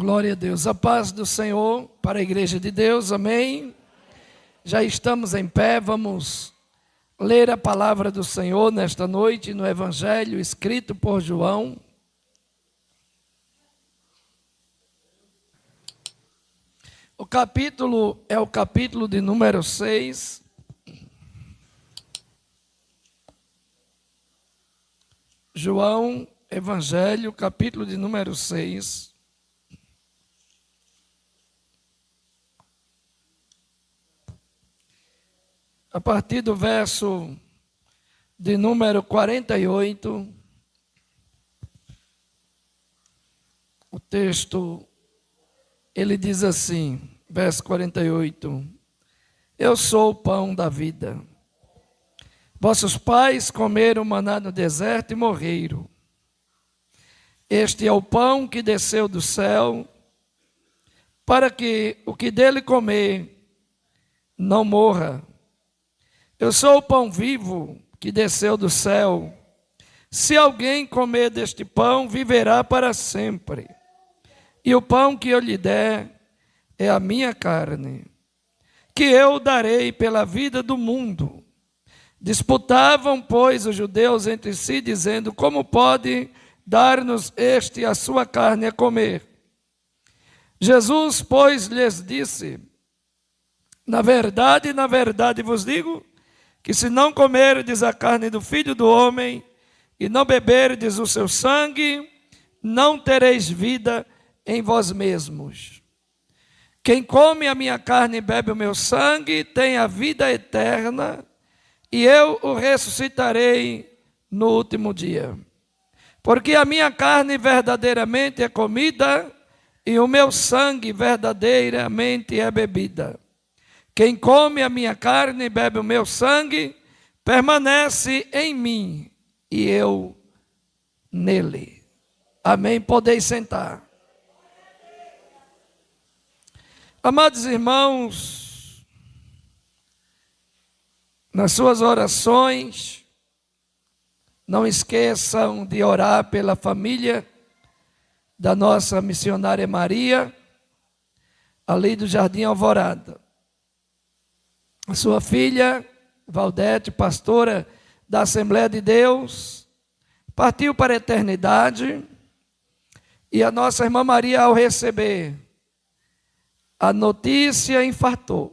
Glória a Deus. A paz do Senhor para a igreja de Deus. Amém. Já estamos em pé. Vamos ler a palavra do Senhor nesta noite no Evangelho escrito por João. O capítulo é o capítulo de número 6. João, Evangelho, capítulo de número 6. A partir do verso de número 48, o texto, ele diz assim, verso 48, Eu sou o pão da vida. Vossos pais comeram maná no deserto e morreram. Este é o pão que desceu do céu, para que o que dele comer não morra. Eu sou o pão vivo que desceu do céu. Se alguém comer deste pão, viverá para sempre. E o pão que eu lhe der é a minha carne, que eu darei pela vida do mundo. Disputavam, pois, os judeus entre si, dizendo, como pode dar-nos este a sua carne a comer? Jesus, pois, lhes disse, na verdade vos digo, que se não comerdes a carne do Filho do Homem e não beberdes o seu sangue, não tereis vida em vós mesmos. Quem come a minha carne e bebe o meu sangue tem a vida eterna, e eu o ressuscitarei no último dia. Porque a minha carne verdadeiramente é comida, e o meu sangue verdadeiramente é bebida. Quem come a minha carne e bebe o meu sangue, permanece em mim, e eu nele. Amém? Podeis sentar. Amados irmãos, nas suas orações, não esqueçam de orar pela família da nossa missionária Maria, ali do Jardim Alvorada. A sua filha, Valdete, pastora da Assembleia de Deus, partiu para a eternidade, e a nossa irmã Maria, ao receber a notícia, infartou.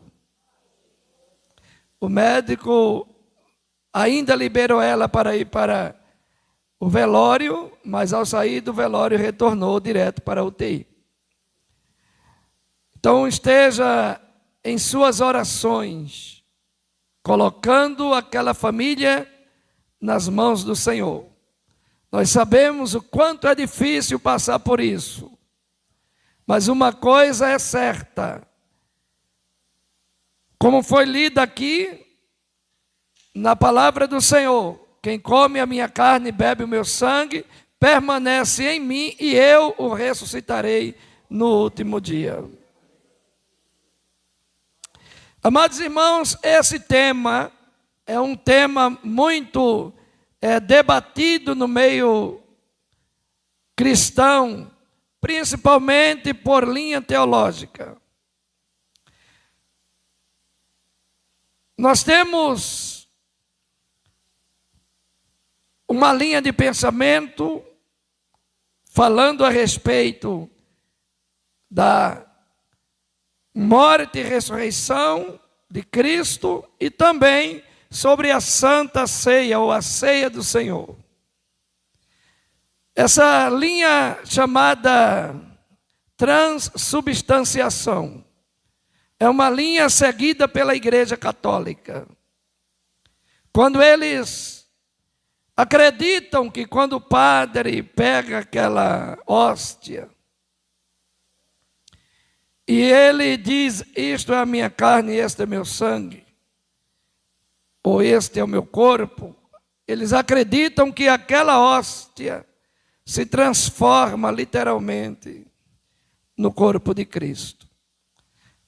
O médico ainda liberou ela para ir para o velório, mas ao sair do velório retornou direto para a UTI. Então esteja em suas orações, colocando aquela família nas mãos do Senhor. Nós sabemos o quanto é difícil passar por isso, mas uma coisa é certa, como foi lida aqui na palavra do Senhor, quem come a minha carne e bebe o meu sangue, permanece em mim e eu o ressuscitarei no último dia. Amados irmãos, esse tema é um tema muito debatido no meio cristão, principalmente por linha teológica. Nós temos uma linha de pensamento falando a respeito da morte e ressurreição de Cristo e também sobre a Santa Ceia ou a Ceia do Senhor. Essa linha chamada transubstanciação é uma linha seguida pela Igreja Católica. Quando eles acreditam que quando o padre pega aquela hóstia e ele diz, isto é a minha carne e este é meu sangue, ou este é o meu corpo, eles acreditam que aquela hóstia se transforma literalmente no corpo de Cristo.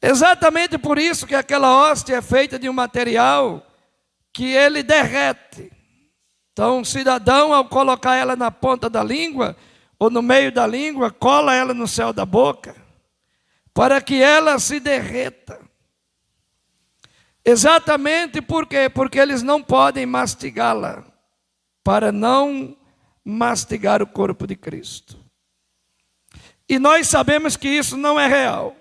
Exatamente por isso que aquela hóstia é feita de um material que ele derrete. Então, o cidadão, ao colocar ela na ponta da língua, ou no meio da língua, cola ela no céu da boca, para que ela se derreta. Exatamente por quê? Porque eles não podem mastigá-la, para não mastigar o corpo de Cristo. E nós sabemos que isso não é real.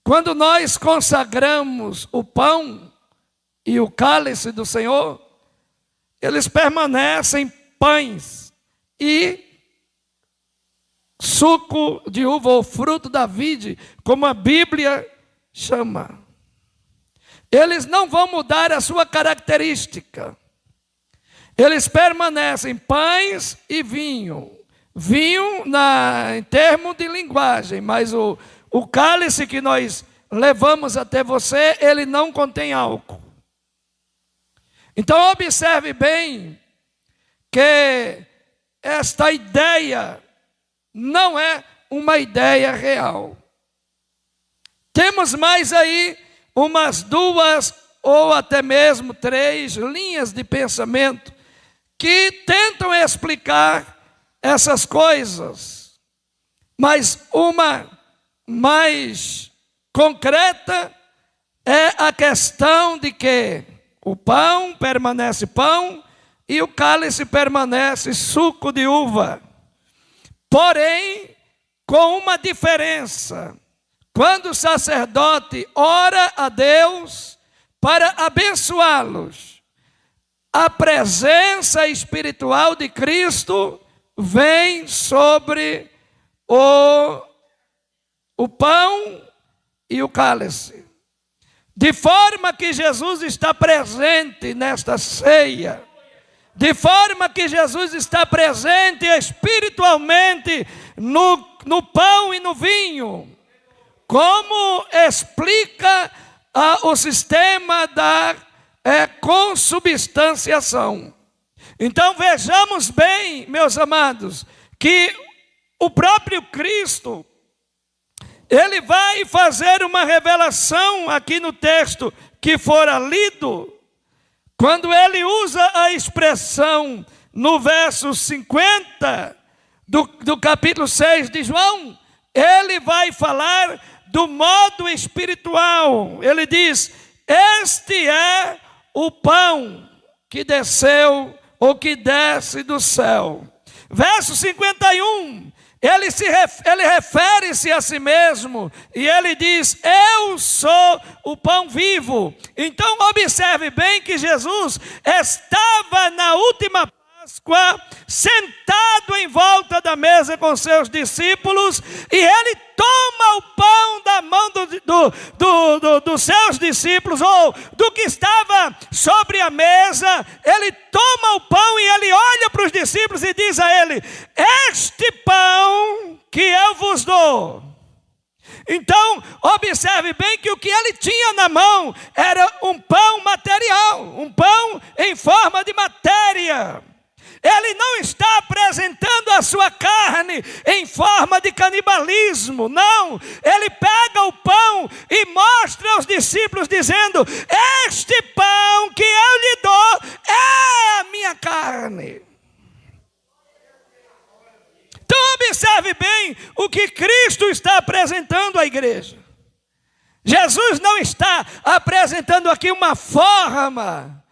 Quando nós consagramos o pão e o cálice do Senhor, eles permanecem pães e suco de uva ou fruto da vide, como a Bíblia chama. Eles não vão mudar a sua característica. Eles permanecem pães e vinho. Vinho em termos de linguagem, mas o cálice que nós levamos até você, ele não contém álcool. Então observe bem que esta ideia não é uma ideia real. Temos mais aí umas 2 ou até mesmo 3 linhas de pensamento que tentam explicar essas coisas, mas uma mais concreta é a questão de que o pão permanece pão e o cálice permanece suco de uva. Porém, com uma diferença. Quando o sacerdote ora a Deus para abençoá-los, a presença espiritual de Cristo vem sobre o pão e o cálice. De forma que Jesus está presente nesta ceia. De forma que Jesus está presente espiritualmente no pão e no vinho. Como explica o sistema da consubstanciação. Então vejamos bem, meus amados, que o próprio Cristo, ele vai fazer uma revelação aqui no texto que fora lido, quando ele usa a expressão no verso 50 do capítulo 6 de João, ele vai falar do modo espiritual. Ele diz: este é o pão que desceu ou que desce do céu. Verso 51, ele refere-se a si mesmo e ele diz: eu sou o pão vivo. Então observe bem que Jesus estava na última Páscoa, sentado em volta da mesa com seus discípulos, e ele toma o pão da mão dos seus discípulos, ou do que estava sobre a mesa. Ele toma o pão e ele olha para os discípulos e diz a ele: este pão que eu vos dou. Então observe bem que o que ele tinha na mão era um pão material, um pão em forma de matéria. Ele não está apresentando a sua carne em forma de canibalismo, não. Ele pega o pão e mostra aos discípulos dizendo: este pão que eu lhe dou é a minha carne. Então observe bem o que Cristo está apresentando à igreja. Jesus não está apresentando aqui uma forma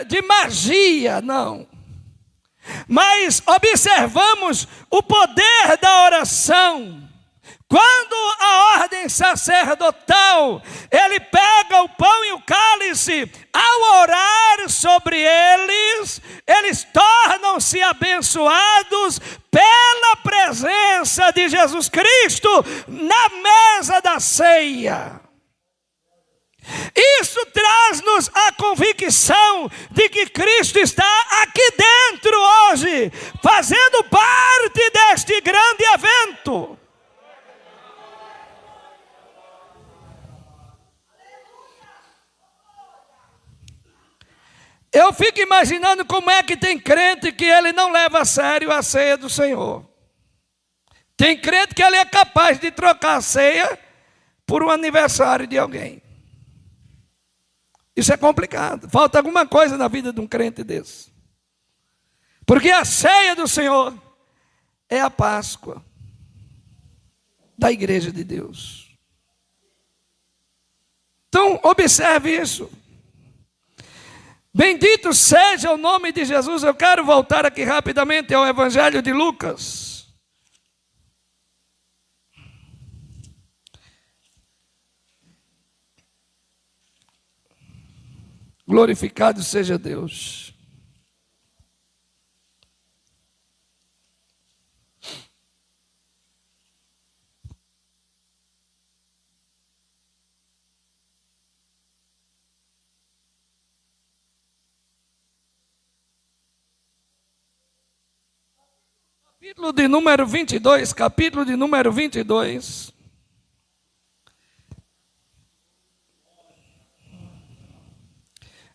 de magia, não. Mas observamos o poder da oração. Quando a ordem sacerdotal, ele pega o pão e o cálice, ao orar sobre eles, eles tornam-se abençoados pela presença de Jesus Cristo na mesa da ceia. Isso traz-nos a convicção de que Cristo está aqui dentro hoje, fazendo parte deste grande evento. Eu fico imaginando como é que tem crente que ele não leva a sério a ceia do Senhor. Tem crente que ele é capaz de trocar a ceia por um aniversário de alguém. Isso é complicado. Falta alguma coisa na vida de um crente desse. Porque a ceia do Senhor é a Páscoa da igreja de Deus. Então, observe isso. Bendito seja o nome de Jesus. Eu quero voltar aqui rapidamente ao Evangelho de Lucas. Glorificado seja Deus. Capítulo de número 22.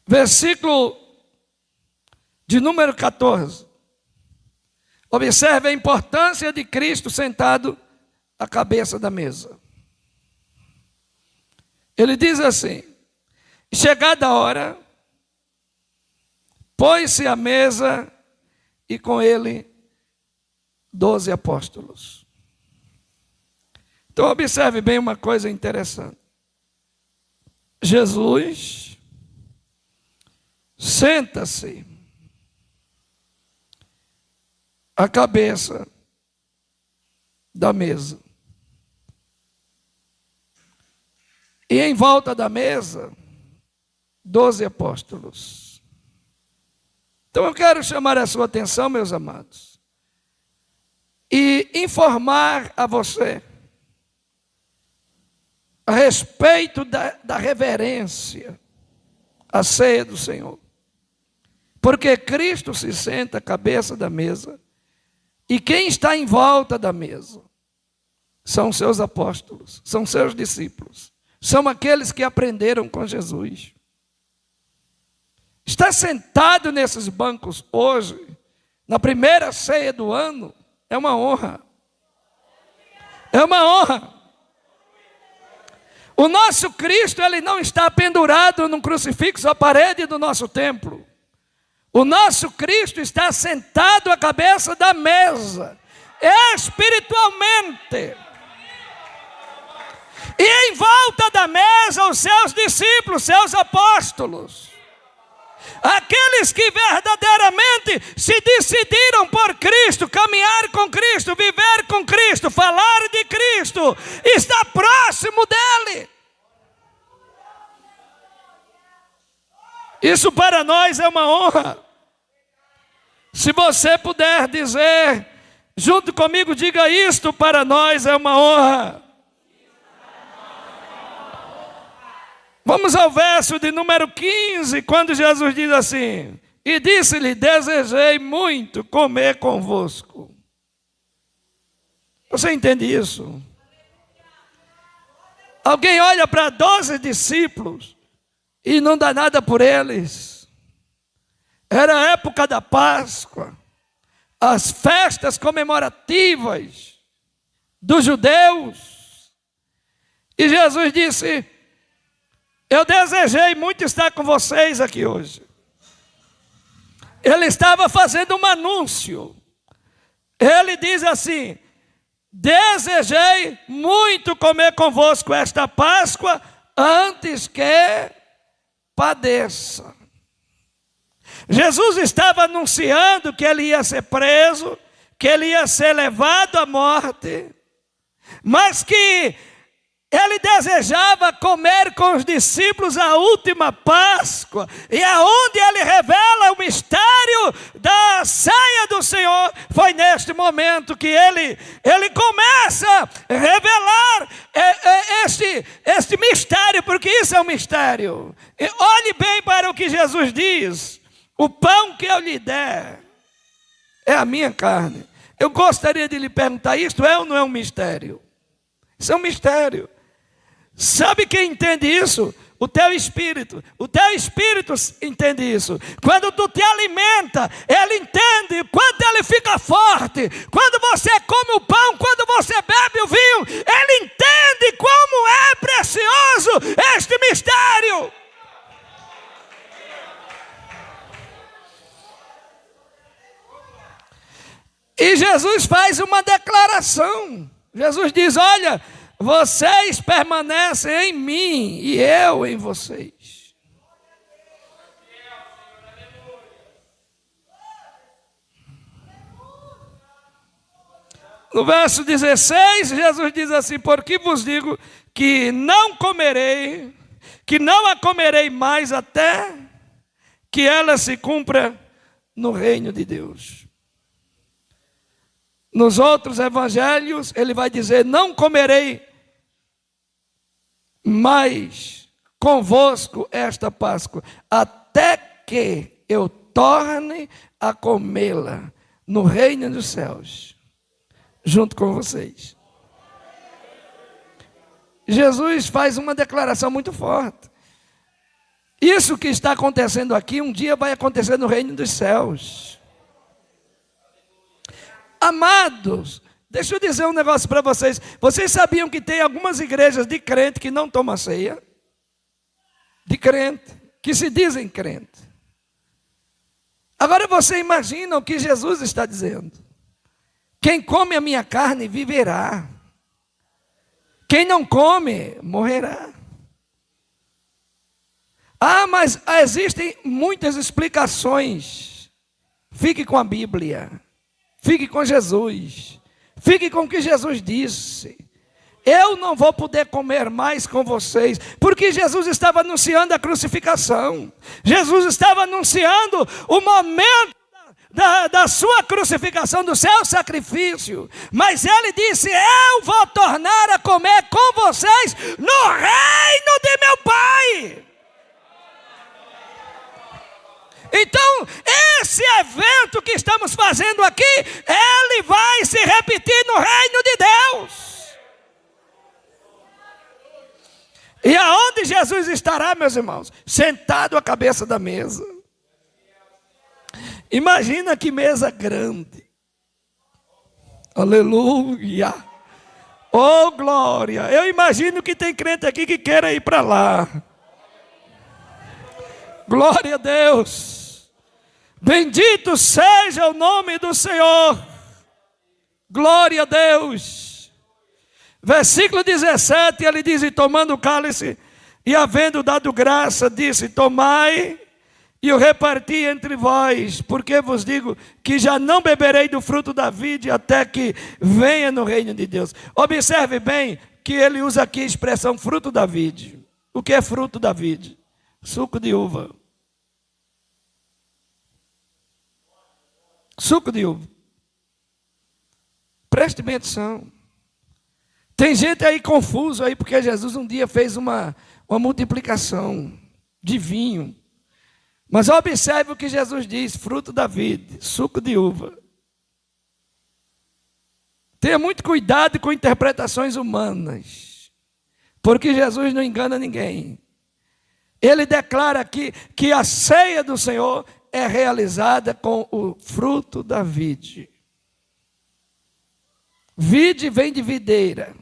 Versículo de número 14. Observe a importância de Cristo sentado à cabeça da mesa. Ele diz assim: chegada a hora, pôs-se à mesa e com ele 12 apóstolos. Então observe bem uma coisa interessante. Jesus senta-se à cabeça da mesa. E em volta da mesa, 12 apóstolos. Então eu quero chamar a sua atenção, meus amados, e informar a você a respeito da reverência à ceia do Senhor. Porque Cristo se senta à cabeça da mesa, e quem está em volta da mesa são seus apóstolos, são seus discípulos, são aqueles que aprenderam com Jesus. Estar sentado nesses bancos hoje, na primeira ceia do ano, é uma honra. É uma honra. O nosso Cristo, ele não está pendurado num crucifixo à parede do nosso templo. O nosso Cristo está sentado à cabeça da mesa, espiritualmente. E em volta da mesa, os seus discípulos, seus apóstolos. Aqueles que verdadeiramente se decidiram por Cristo, caminhar com Cristo, viver com Cristo, falar de Cristo, estar próximo dele. Isso para nós é uma honra. Se você puder dizer, junto comigo, diga: isto para nós é uma honra. Vamos ao verso de número 15, quando Jesus diz assim: e disse-lhe: desejei muito comer convosco. Você entende isso? Alguém olha para 12 discípulos e não dá nada por eles. Era a época da Páscoa, as festas comemorativas dos judeus. E Jesus disse: eu desejei muito estar com vocês aqui hoje. Ele estava fazendo um anúncio. Ele diz assim: desejei muito comer convosco esta Páscoa antes que padeça. Jesus estava anunciando que ele ia ser preso, que ele ia ser levado à morte, mas que ele desejava comer com os discípulos a última Páscoa, e aonde ele revela o mistério da ceia do Senhor, foi neste momento que ele começa a revelar este mistério, porque isso é um mistério. E olhe bem para o que Jesus diz: o pão que eu lhe der é a minha carne. Eu gostaria de lhe perguntar, isto é ou não é um mistério? Isso é um mistério. Sabe quem entende isso? O teu espírito. O teu espírito entende isso. Quando tu te alimenta, ele entende quanto ele fica forte. Quando você come o pão, quando você bebe o vinho, ele entende como é precioso este mistério. Jesus faz uma declaração. Jesus diz: olha, vocês permanecem em mim e eu em vocês. No verso 16, Jesus diz assim: porque vos digo que não comerei, que não a comerei mais até que ela se cumpra no reino de Deus. Nos outros evangelhos, ele vai dizer: não comerei mais convosco esta Páscoa, até que eu torne a comê-la no reino dos céus, junto com vocês. Jesus faz uma declaração muito forte. Isso que está acontecendo aqui, um dia vai acontecer no reino dos céus. Amados, deixa eu dizer um negócio para vocês. Vocês sabiam que tem algumas igrejas de crente que não tomam ceia? De crente, que se dizem crente. Agora você imagina o que Jesus está dizendo: quem come a minha carne viverá, quem não come morrerá. Ah, mas existem muitas explicações. Fique com a Bíblia, fique com Jesus, fique com o que Jesus disse. Eu não vou poder comer mais com vocês, porque Jesus estava anunciando a crucificação. Jesus estava anunciando o momento da sua crucificação, do seu sacrifício. Mas ele disse: eu vou tornar a comer com vocês no reino de meu Pai. Então, esse evento que estamos fazendo aqui, ele vai se repetir no reino de Deus. E aonde Jesus estará, meus irmãos? Sentado à cabeça da mesa. Imagina que mesa grande. Aleluia. Oh, glória. Eu imagino que tem crente aqui que queira ir para lá. Glória a Deus. Bendito seja o nome do Senhor. Glória a Deus. Versículo 17, ele diz: e tomando o cálice, e havendo dado graça, disse: tomai e o reparti entre vós, porque vos digo que já não beberei do fruto da vide até que venha no reino de Deus. Observe bem que ele usa aqui a expressão fruto da vide. O que é fruto da vide? Suco de uva. Suco de uva. Preste bem atenção. Tem gente aí confuso aí, porque Jesus um dia fez uma multiplicação de vinho. Mas observe o que Jesus diz: fruto da vide, suco de uva. Tenha muito cuidado com interpretações humanas, porque Jesus não engana ninguém. Ele declara aqui que a ceia do Senhor é realizada com o fruto da vide. Vide vem de videira.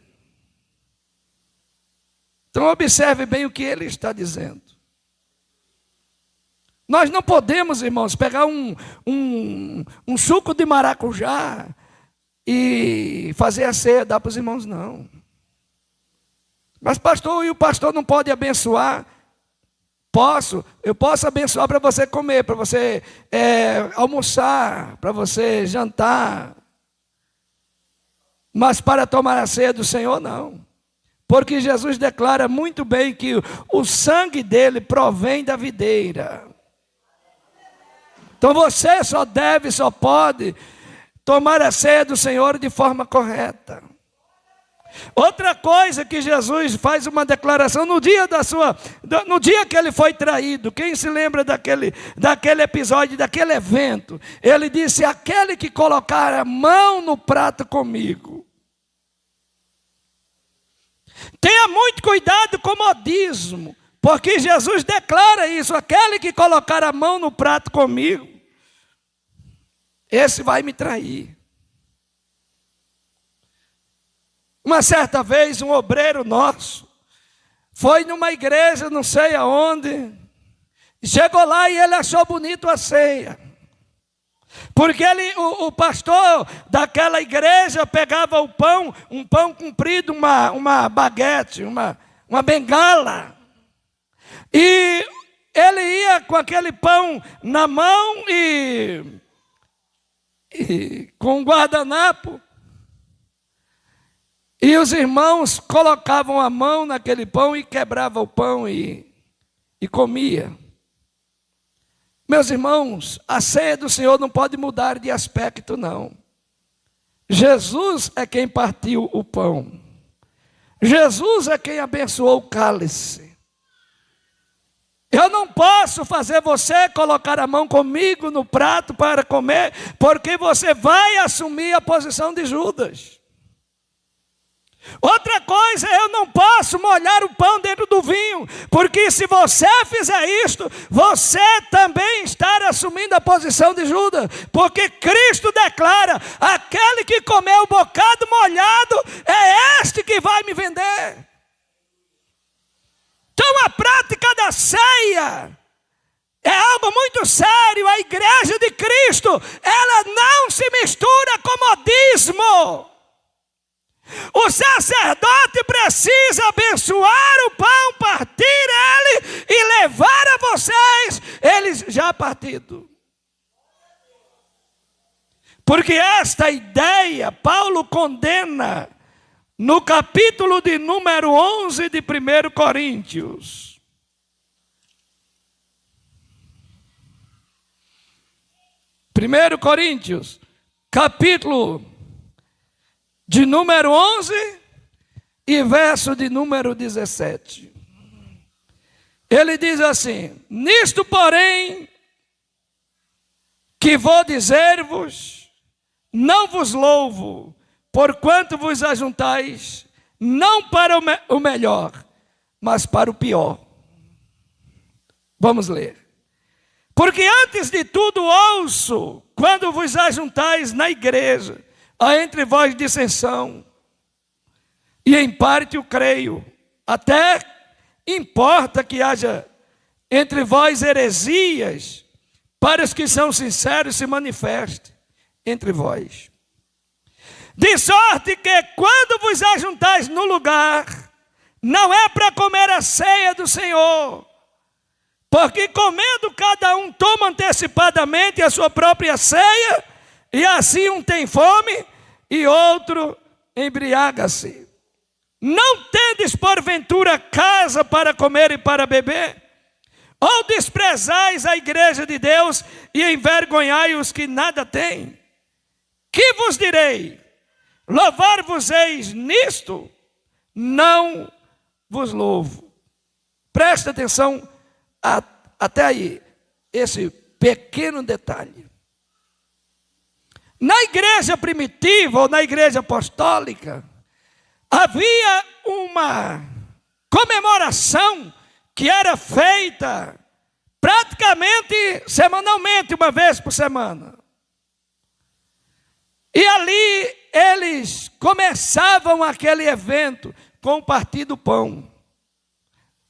Então observe bem o que ele está dizendo. Nós não podemos, irmãos, pegar um suco de maracujá e fazer a ceia, dar para os irmãos, não. Mas pastor, e o pastor não pode abençoar? Eu posso abençoar para você comer, para você almoçar, para você jantar. Mas para tomar a ceia do Senhor, não. Porque Jesus declara muito bem que o sangue dele provém da videira. Então você só pode tomar a ceia do Senhor de forma correta. Outra coisa que Jesus faz uma declaração no dia que ele foi traído. Quem se lembra daquele episódio, daquele evento? Ele disse: aquele que colocar a mão no prato comigo. Tenha muito cuidado com o modismo, porque Jesus declara isso: aquele que colocar a mão no prato comigo, esse vai me trair. Uma certa vez, um obreiro nosso foi numa igreja, não sei aonde, chegou lá e ele achou bonito a ceia. Porque o pastor daquela igreja pegava o pão, um pão comprido, uma baguete, uma bengala. E ele ia com aquele pão na mão e com um guardanapo. E os irmãos colocavam a mão naquele pão e quebravam o pão e comia. Meus irmãos, a ceia do Senhor não pode mudar de aspecto, não. Jesus é quem partiu o pão. Jesus é quem abençoou o cálice. Eu não posso fazer você colocar a mão comigo no prato para comer, porque você vai assumir a posição de Judas. Outra coisa, eu não posso molhar o pão dentro do vinho, porque se você fizer isto, você também está assumindo a posição de Judas, porque Cristo declara: aquele que comer o bocado molhado, é este que vai me vender. Então a prática da ceia é algo muito sério. A igreja de Cristo, ela não se mistura com modismo. O sacerdote precisa abençoar o pão, partir ele e levar a vocês eles já partido. Porque esta ideia Paulo condena no capítulo de número 11 de 1 Coríntios. Primeiro Coríntios, capítulo de número 11 e verso de número 17. Ele diz assim: nisto, porém, que vou dizer-vos, não vos louvo, porquanto vos ajuntais, não para o melhor, mas para o pior. Vamos ler. Porque antes de tudo ouço, quando vos ajuntais na igreja, há entre vós dissensão, e em parte o creio, até importa que haja entre vós heresias, para os que são sinceros se manifeste entre vós. De sorte que quando vos ajuntais no lugar, não é para comer a ceia do Senhor, porque comendo cada um toma antecipadamente a sua própria ceia, e assim um tem fome e outro embriaga-se. Não tendes porventura casa para comer e para beber? Ou desprezais a igreja de Deus e envergonhai os que nada têm? Que vos direi? Louvar-vos-eis nisto? Não vos louvo. Presta atenção até aí, esse pequeno detalhe. Na igreja primitiva ou na igreja apostólica, havia uma comemoração que era feita praticamente semanalmente, uma vez por semana. E ali eles começavam aquele evento com o partir do pão,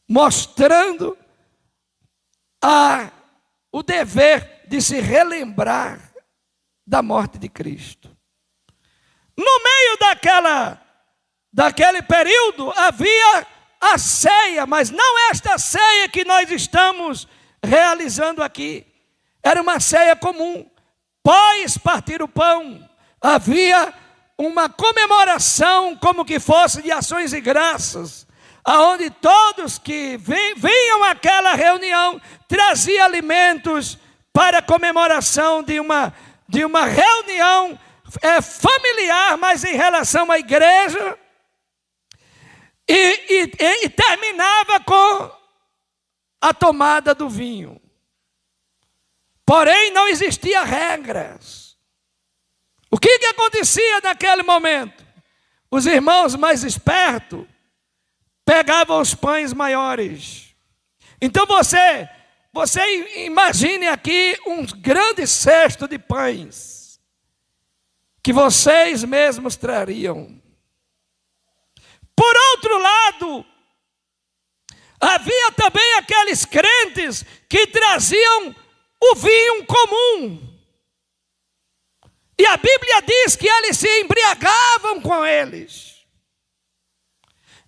mostrando o dever de se relembrar da morte de Cristo. No meio daquele período havia a ceia, mas não esta ceia que nós estamos realizando aqui. Era uma ceia comum. Pós partir o pão, havia uma comemoração como que fosse de ações e graças, aonde todos que vinham àquela reunião traziam alimentos para a comemoração de uma reunião familiar, mas em relação à igreja, e terminava com a tomada do vinho. Porém, não existia regras. O que acontecia naquele momento? Os irmãos mais espertos pegavam os pães maiores. Então você imagine aqui um grande cesto de pães que vocês mesmos trariam. Por outro lado, havia também aqueles crentes que traziam o vinho comum. E a Bíblia diz que eles se embriagavam com eles.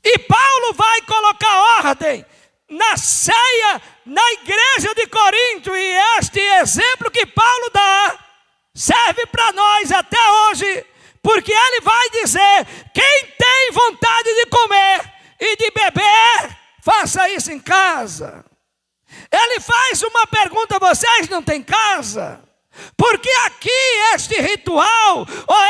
E Paulo vai colocar ordem na ceia, na igreja de Corinto. E este exemplo que Paulo dá serve para nós até hoje. Porque ele vai dizer: quem tem vontade de comer e de beber, faça isso em casa. Ele faz uma pergunta: vocês não têm casa? Porque aqui este ritual, ou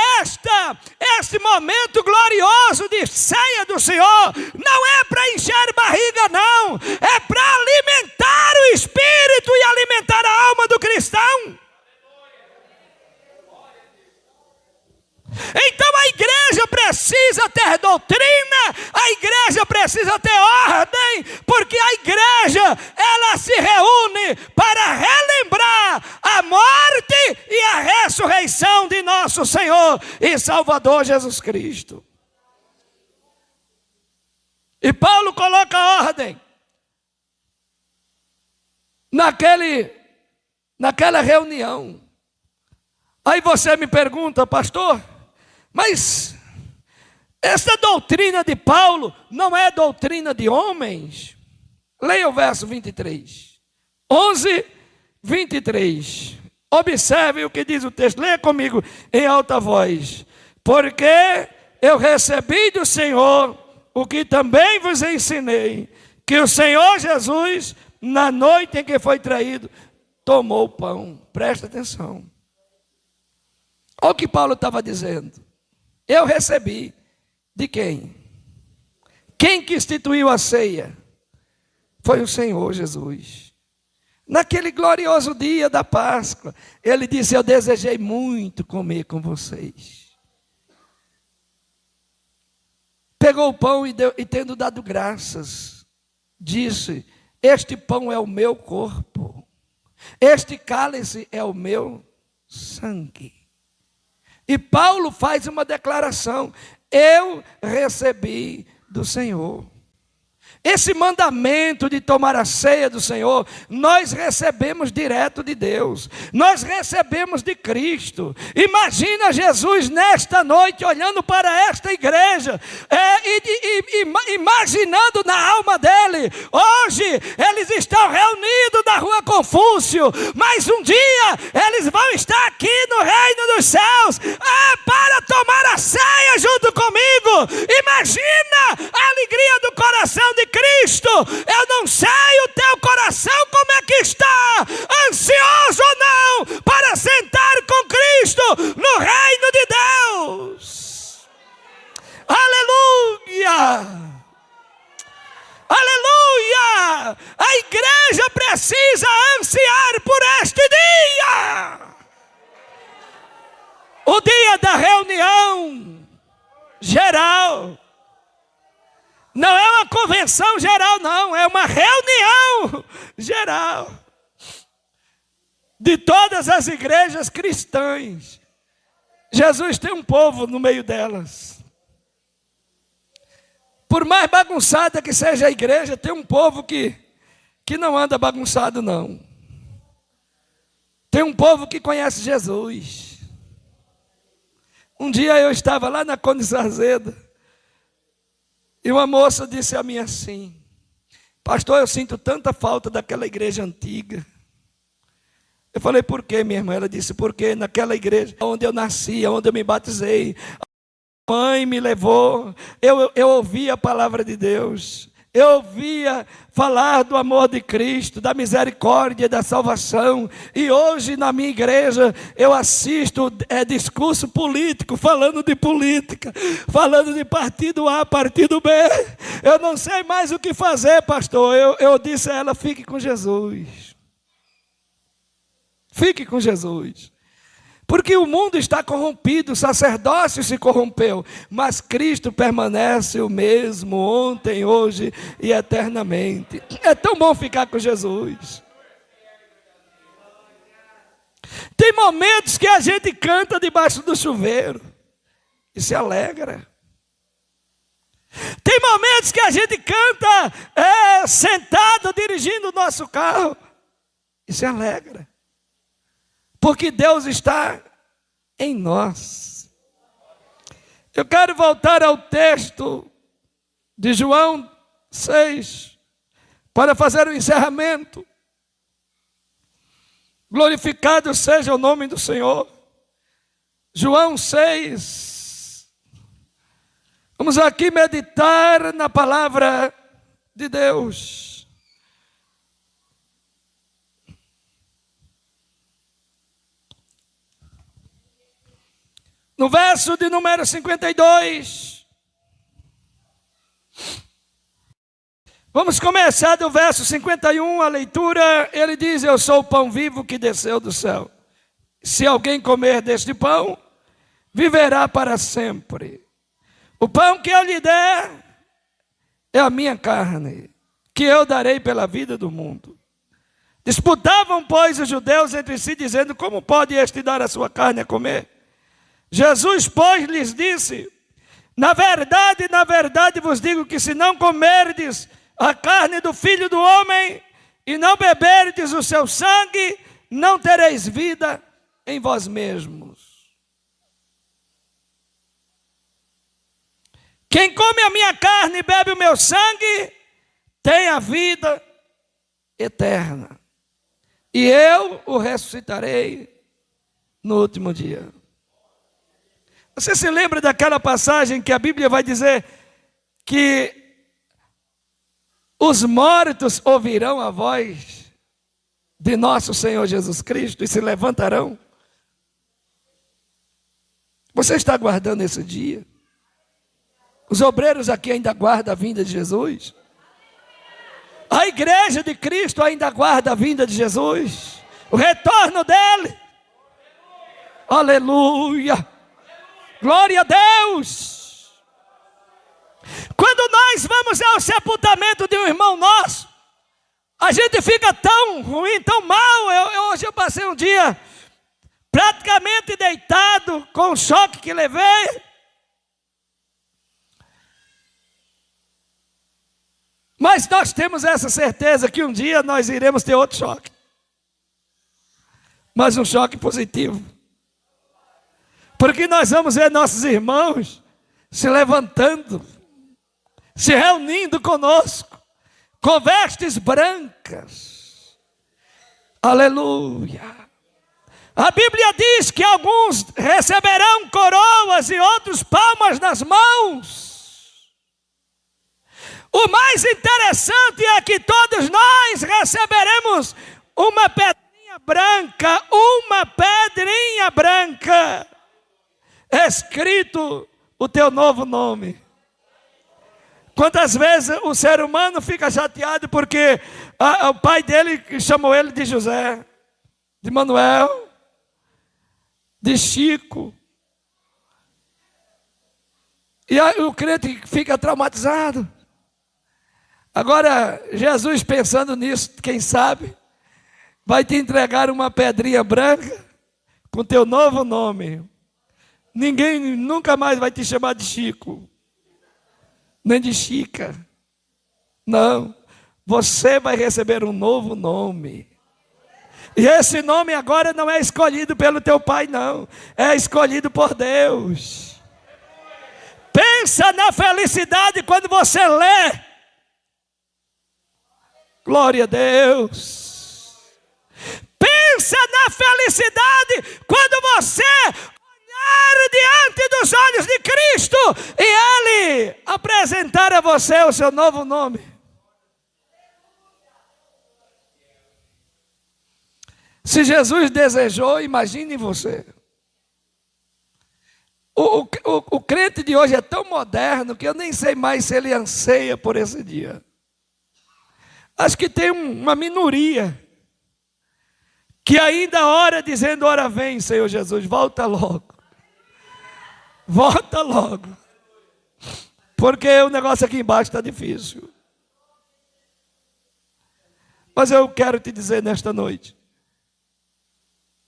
este momento glorioso de ceia do Senhor, não é para encher barriga não, é para alimentar o espírito e alimentar a alma do cristão. Então a igreja precisa ter doutrina, a igreja precisa ter ordem, porque a igreja, ela se reúne para relembrar a morte e a ressurreição de nosso Senhor e Salvador Jesus Cristo. E Paulo coloca ordem naquela reunião. Aí você me pergunta: pastor, mas essa doutrina de Paulo não é doutrina de homens? Leia o verso 23. 11, 23. Observe o que diz o texto. Leia comigo em alta voz. Porque eu recebi do Senhor o que também vos ensinei, que o Senhor Jesus, na noite em que foi traído, tomou o pão. Presta atenção. Olha o que Paulo estava dizendo. Eu recebi de quem? Quem que instituiu a ceia? Foi o Senhor Jesus. Naquele glorioso dia da Páscoa, ele disse: eu desejei muito comer com vocês. Pegou o pão e tendo dado graças, disse: este pão é o meu corpo, este cálice é o meu sangue. E Paulo faz uma declaração: eu recebi do Senhor. Esse mandamento de tomar a ceia do Senhor, nós recebemos direto de Deus. Nós recebemos de Cristo. Imagina Jesus nesta noite olhando para esta igreja, imaginando na alma dele: hoje eles estão reunidos na rua Confúcio, mas um dia eles vão estar aqui no reino dos céus, para tomar a ceia junto comigo. Imagina a alegria do coração de Cristo. Eu não sei o teu coração como é que está, ansioso ou não, para sentar com Cristo no reino de Deus. Aleluia! Aleluia! A igreja precisa ansiar por este dia. O dia da reunião geral. Não é uma convenção geral, não. É uma reunião geral de todas as igrejas cristãs. Jesus tem um povo no meio delas. Por mais bagunçada que seja a igreja, tem um povo que não anda bagunçado, não. Tem um povo que conhece Jesus. Um dia eu estava lá na Conde Sarzeda, e uma moça disse a mim assim: pastor, eu sinto tanta falta daquela igreja antiga. Eu falei: por quê, minha irmã? Ela disse: porque naquela igreja onde eu nasci, onde eu me batizei, a mãe me levou, eu ouvia a palavra de Deus, eu ouvia falar do amor de Cristo, da misericórdia, da salvação. E hoje na minha igreja eu assisto discurso político, falando de política, falando de partido A, partido B. Eu não sei mais o que fazer, pastor. Eu disse a ela: fique com Jesus. Fique com Jesus. Porque o mundo está corrompido, o sacerdócio se corrompeu, mas Cristo permanece o mesmo ontem, hoje e eternamente. É tão bom ficar com Jesus. Tem momentos que a gente canta debaixo do chuveiro e se alegra. Tem momentos que a gente canta sentado dirigindo o nosso carro e se alegra. Porque Deus está em nós. Eu quero voltar ao texto de João 6, para fazer o encerramento. Glorificado seja o nome do Senhor. João 6. Vamos aqui meditar na palavra de Deus. No verso de número 52. Vamos começar do verso 51, a leitura. Ele diz: eu sou o pão vivo que desceu do céu. Se alguém comer deste pão, viverá para sempre. O pão que eu lhe der é a minha carne, que eu darei pela vida do mundo. Disputavam, pois, os judeus entre si, dizendo: como pode este dar a sua carne a comer? Jesus, pois, lhes disse: na verdade vos digo que se não comerdes a carne do Filho do Homem e não beberdes o seu sangue, não tereis vida em vós mesmos. Quem come a minha carne e bebe o meu sangue, tem a vida eterna. E eu o ressuscitarei no último dia. Você se lembra daquela passagem que a Bíblia vai dizer que os mortos ouvirão a voz de nosso Senhor Jesus Cristo e se levantarão? Você está aguardando esse dia? Os obreiros aqui ainda aguardam a vinda de Jesus? A igreja de Cristo ainda aguarda a vinda de Jesus? O retorno dele? Aleluia! Glória a Deus! Quando nós vamos ao sepultamento de um irmão nosso, a gente fica tão ruim, tão mal. Hoje eu passei um dia praticamente deitado com o choque que levei. Mas nós temos essa certeza que um dia nós iremos ter outro choque. Mas um choque positivo. Porque nós vamos ver nossos irmãos se levantando, se reunindo conosco, com vestes brancas. Aleluia. A Bíblia diz que alguns receberão coroas e outros palmas nas mãos. O mais interessante é que todos nós receberemos uma pedrinha branca, escrito o teu novo nome. Quantas vezes o ser humano fica chateado porque o pai dele chamou ele de José, de Manuel, de Chico. E aí o crente fica traumatizado. Agora, Jesus, pensando nisso, quem sabe, vai te entregar uma pedrinha branca com teu novo nome. Ninguém nunca mais vai te chamar de Chico, nem de Chica. Não, você vai receber um novo nome. E esse nome agora não é escolhido pelo teu pai, não. É escolhido por Deus. Pensa na felicidade quando você lê. Glória a Deus. Pensa na felicidade quando você olhar diante dos olhos de Cristo e Ele apresentar a você o seu novo nome. Se Jesus desejou, imagine você. O crente de hoje é tão moderno que eu nem sei mais se ele anseia por esse dia. Acho que tem uma minoria que ainda ora dizendo: ora vem, Senhor Jesus, volta logo. Volta logo. Porque o negócio aqui embaixo está difícil. Mas eu quero te dizer nesta noite: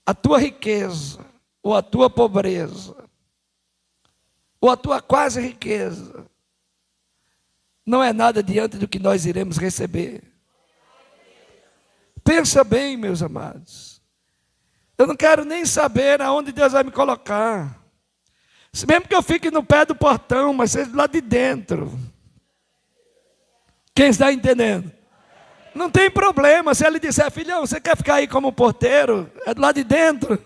a tua riqueza, ou a tua pobreza, ou a tua quase riqueza, não é nada diante do que nós iremos receber. Pensa bem, meus amados. Eu não quero nem saber aonde Deus vai me colocar. Mesmo que eu fique no pé do portão, mas seja lá de dentro. Quem está entendendo? Não tem problema. Se ele disser, filhão, você quer ficar aí como porteiro? É do lado de dentro.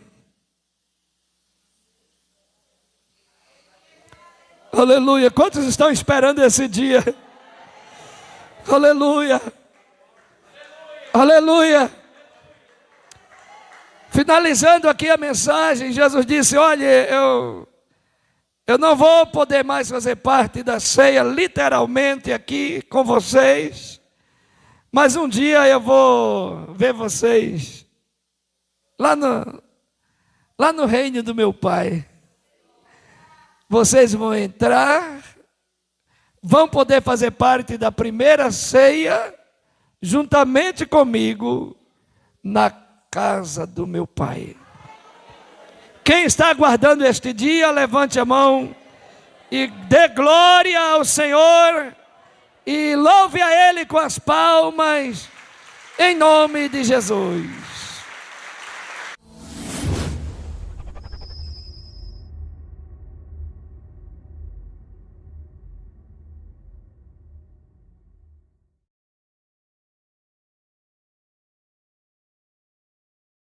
Aleluia. Quantos estão esperando esse dia? Aleluia. Aleluia. Finalizando aqui a mensagem, Jesus disse, olha, eu não vou poder mais fazer parte da ceia, literalmente aqui com vocês, mas um dia eu vou ver vocês lá no reino do meu Pai. Vocês vão entrar, vão poder fazer parte da primeira ceia, juntamente comigo, na casa do meu Pai. Quem está aguardando este dia, levante a mão e dê glória ao Senhor e louve a Ele com as palmas, em nome de Jesus.